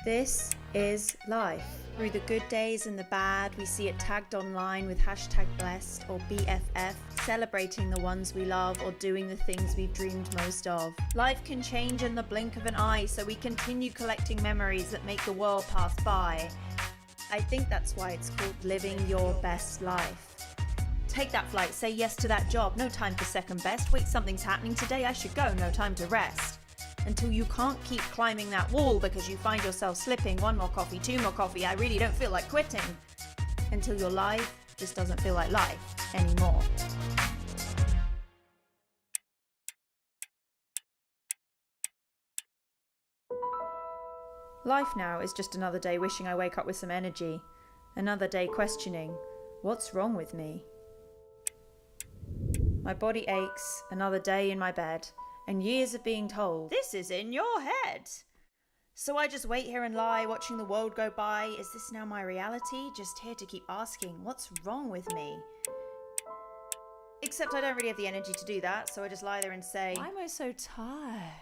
This is life. Through the good days and the bad, we see it tagged online with #blessed or BFF, celebrating the ones we love or doing the things we've dreamed most of. Life can change in the blink of an eye, so we continue collecting memories that make the world pass by. I think that's why it's called living your best life. Take that flight, say yes to that job, no time for second best. Wait, something's happening today, I should go, no time to rest. Until you can't keep climbing that wall because you find yourself slipping. One more coffee, two more coffee, I really don't feel like quitting. Until your life just doesn't feel like life anymore. Life now is just another day wishing I wake up with some energy. Another day questioning, what's wrong with me? My body aches, another day in my bed. And years of being told, this is in your head. So I just wait here and lie, watching the world go by. Is this now my reality? Just here to keep asking, what's wrong with me? Except I don't really have the energy to do that, so I just lie there and say, why am I so tired?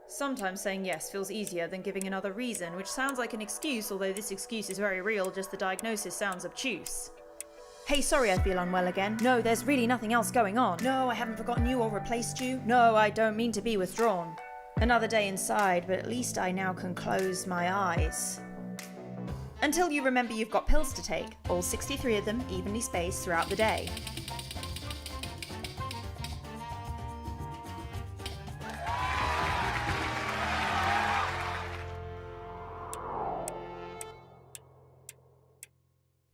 Sometimes saying yes feels easier than giving another reason, which sounds like an excuse, although this excuse is very real, just the diagnosis sounds obtuse. Hey, sorry I feel unwell again. No, there's really nothing else going on. No, I haven't forgotten you or replaced you. No, I don't mean to be withdrawn. Another day inside, but at least I now can close my eyes. Until you remember you've got pills to take, all 63 of them evenly spaced throughout the day.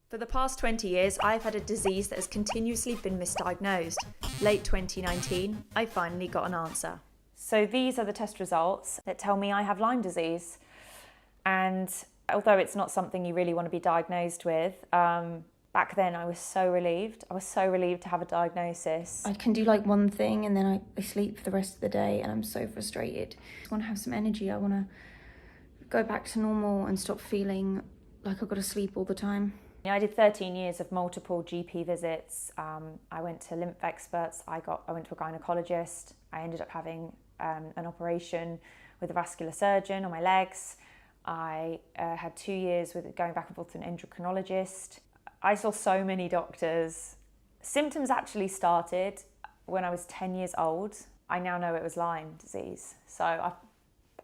For the past 20 years, I've had a disease that has continuously been misdiagnosed. Late 2019, I finally got an answer. So these are the test results that tell me I have Lyme disease. And although it's not something you really want to be diagnosed with, back then I was so relieved. I was so relieved to have a diagnosis. I can do like one thing and then I sleep for the rest of the day and I'm so frustrated. I want to have some energy. I want to go back to normal and stop feeling like I've got to sleep all the time. I did 13 years of multiple GP visits. I went to lymph experts. I went to a gynecologist. I ended up having an operation with a vascular surgeon on my legs. I had 2 years with going back and forth to an endocrinologist. I saw so many doctors. Symptoms actually started when I was 10 years old. I now know it was Lyme disease. So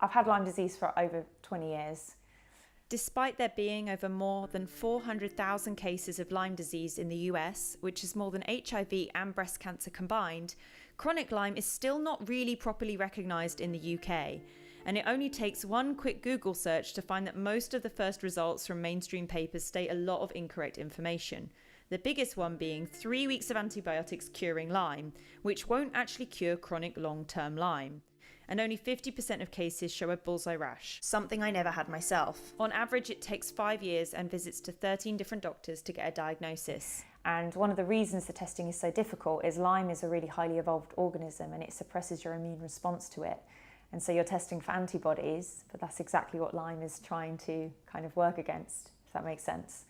I've had Lyme disease for over 20 years. Despite there being over more than 400,000 cases of Lyme disease in the US, which is more than HIV and breast cancer combined, chronic Lyme is still not really properly recognised in the UK. And it only takes one quick Google search to find that most of the first results from mainstream papers state a lot of incorrect information. The biggest one being 3 weeks of antibiotics curing Lyme, which won't actually cure chronic long-term Lyme. And only 50% of cases show a bullseye rash, something I never had myself. On average, it takes 5 years and visits to 13 different doctors to get a diagnosis. And one of the reasons the testing is so difficult is Lyme is a really highly evolved organism and it suppresses your immune response to it. And so you're testing for antibodies, but that's exactly what Lyme is trying to kind of work against, if that makes sense.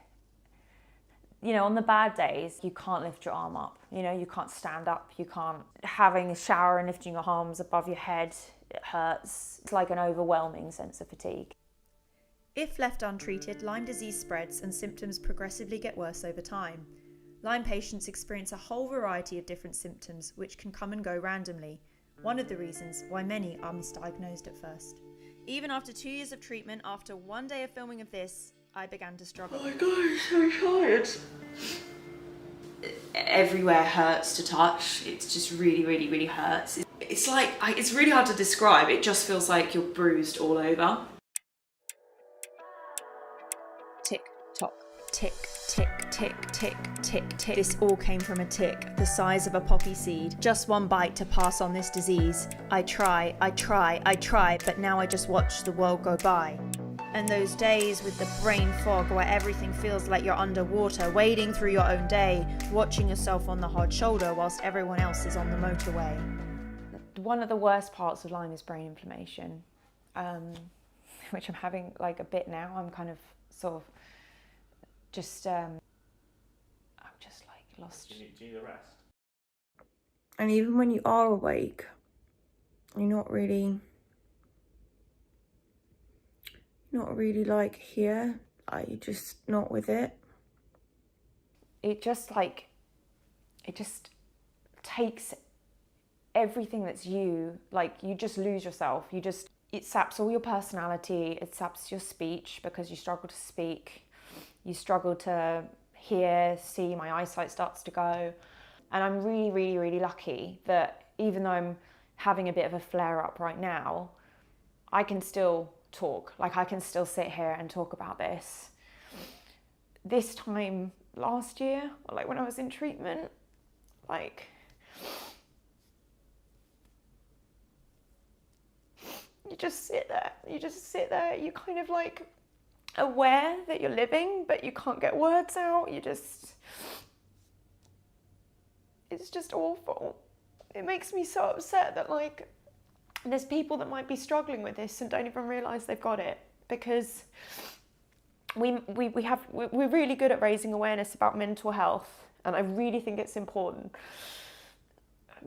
You know, on the bad days, you can't lift your arm up. You know, you can't stand up. You can't. Having a shower and lifting your arms above your head, it hurts. It's like an overwhelming sense of fatigue. If left untreated, Lyme disease spreads and symptoms progressively get worse over time. Lyme patients experience a whole variety of different symptoms, which can come and go randomly. One of the reasons why many are misdiagnosed at first. Even after 2 years of treatment, after 1 day of filming of this, I began to struggle. Oh my god, I'm so tired. Everywhere hurts to touch. It just really, really, really hurts. It's like, it's really hard to describe. It just feels like you're bruised all over. Tick, tock, tick, tick, tick, tick, tick, tick. This all came from a tick, the size of a poppy seed. Just one bite to pass on this disease. I try, but now I just watch the world go by. And those days with the brain fog where everything feels like you're underwater, wading through your own day, watching yourself on the hard shoulder whilst everyone else is on the motorway. One of the worst parts of Lyme is brain inflammation, which I'm having like a bit now. I'm kind of sort of just, I'm just like lost. Do you need a rest? And even when you are awake, you're not really like here. You're just not with it. It just takes everything that's you, like you just lose yourself. It saps all your personality, it saps your speech because you struggle to speak, you struggle to hear, see, my eyesight starts to go. And I'm really, really, really lucky that even though I'm having a bit of a flare up right now, I can still talk. Like I can still sit here and talk about this. This time last year, like when I was in treatment, like you just sit there, you're kind of like aware that you're living, but you can't get words out. It's just awful. It makes me so upset that like there's people that might be struggling with this and don't even realise they've got it, because we're really good at raising awareness about mental health, and I really think it's important.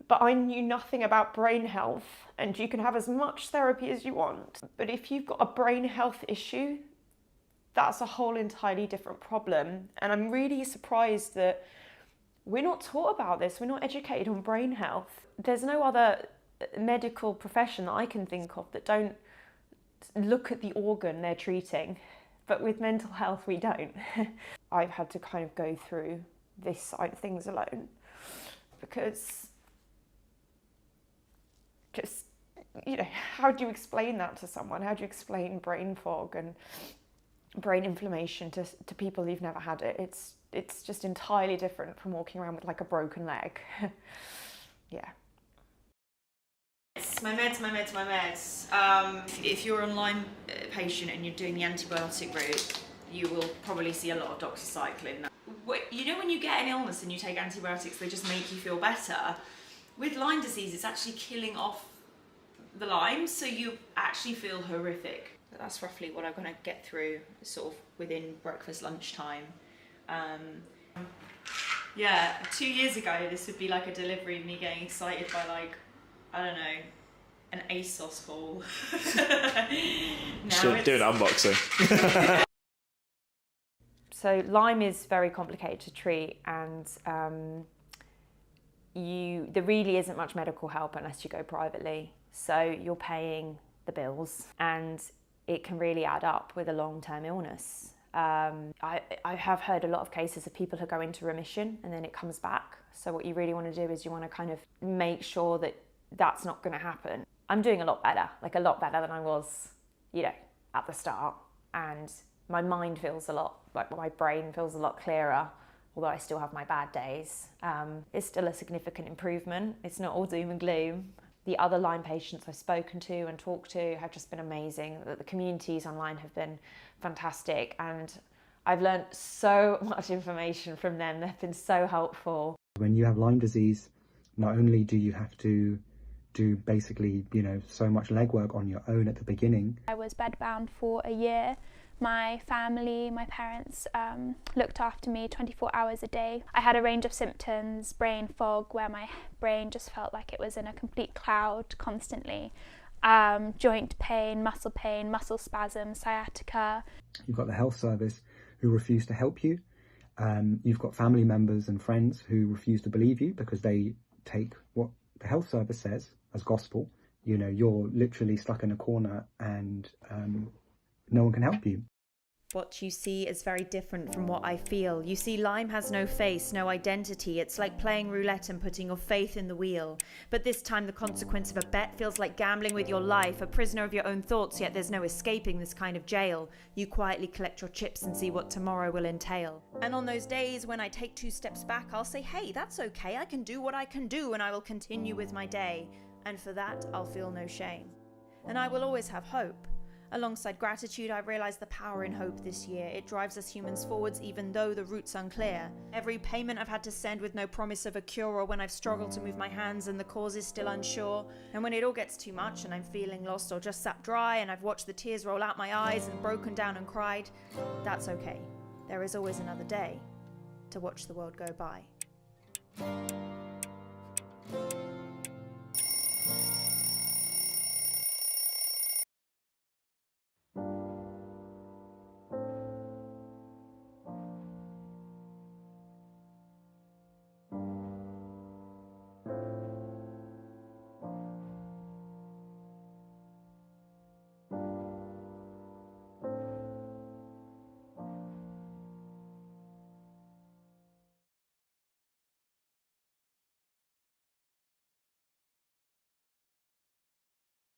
But I knew nothing about brain health, and you can have as much therapy as you want, but if you've got a brain health issue, that's a whole entirely different problem. And I'm really surprised that we're not taught about this. We're not educated on brain health. There's no other medical profession that I can think of that don't look at the organ they're treating, but with mental health we don't. I've had to kind of go through this side of things alone, because just, you know, how do you explain that to someone? How do you explain brain fog and brain inflammation to people who've never had it? It's just entirely different from walking around with like a broken leg. Yeah. My meds. If you're a Lyme patient and you're doing the antibiotic route, you will probably see a lot of doxycycline. You know when you get an illness and you take antibiotics, they just make you feel better? With Lyme disease, it's actually killing off the Lyme, so you actually feel horrific. That's roughly what I'm going to get through, sort of within breakfast, lunchtime. Yeah, 2 years ago, this would be like a delivery of me getting excited by like, I don't know, an ASOS haul. Should do an unboxing. So Lyme is very complicated to treat, and there really isn't much medical help unless you go privately. So you're paying the bills, and it can really add up with a long-term illness. I have heard a lot of cases of people who go into remission and then it comes back. So what you really want to do is you want to kind of make sure that that's not going to happen. I'm doing a lot better than I was, you know, at the start. And my mind feels my brain feels a lot clearer, although I still have my bad days. It's still a significant improvement. It's not all doom and gloom. The other Lyme patients I've spoken to and talked to have just been amazing. The communities online have been fantastic, and I've learned so much information from them. They've been so helpful. When you have Lyme disease, not only do you have to do basically, you know, so much legwork on your own at the beginning. I was bedbound for a year. My family, my parents looked after me 24 hours a day. I had a range of symptoms, brain fog, where my brain just felt like it was in a complete cloud constantly. Joint pain, muscle spasms, sciatica. You've got the health service who refuse to help you. You've got family members and friends who refuse to believe you because they take what the health service says as gospel. You know, you're literally stuck in a corner and no one can help you. What you see is very different from what I feel. You see, Lyme has no face, no identity. It's like playing roulette and putting your faith in the wheel. But this time the consequence of a bet feels like gambling with your life, a prisoner of your own thoughts, yet there's no escaping this kind of jail. You quietly collect your chips and see what tomorrow will entail. And on those days when I take 2 steps back, I'll say, hey, that's okay, I can do what I can do, and I will continue with my day. And for that, I'll feel no shame. And I will always have hope. Alongside gratitude, I realised the power in hope this year. It drives us humans forwards even though the route's unclear. Every payment I've had to send with no promise of a cure, or when I've struggled to move my hands and the cause is still unsure. And when it all gets too much and I'm feeling lost or just sat dry and I've watched the tears roll out my eyes and broken down and cried, that's okay. There is always another day to watch the world go by.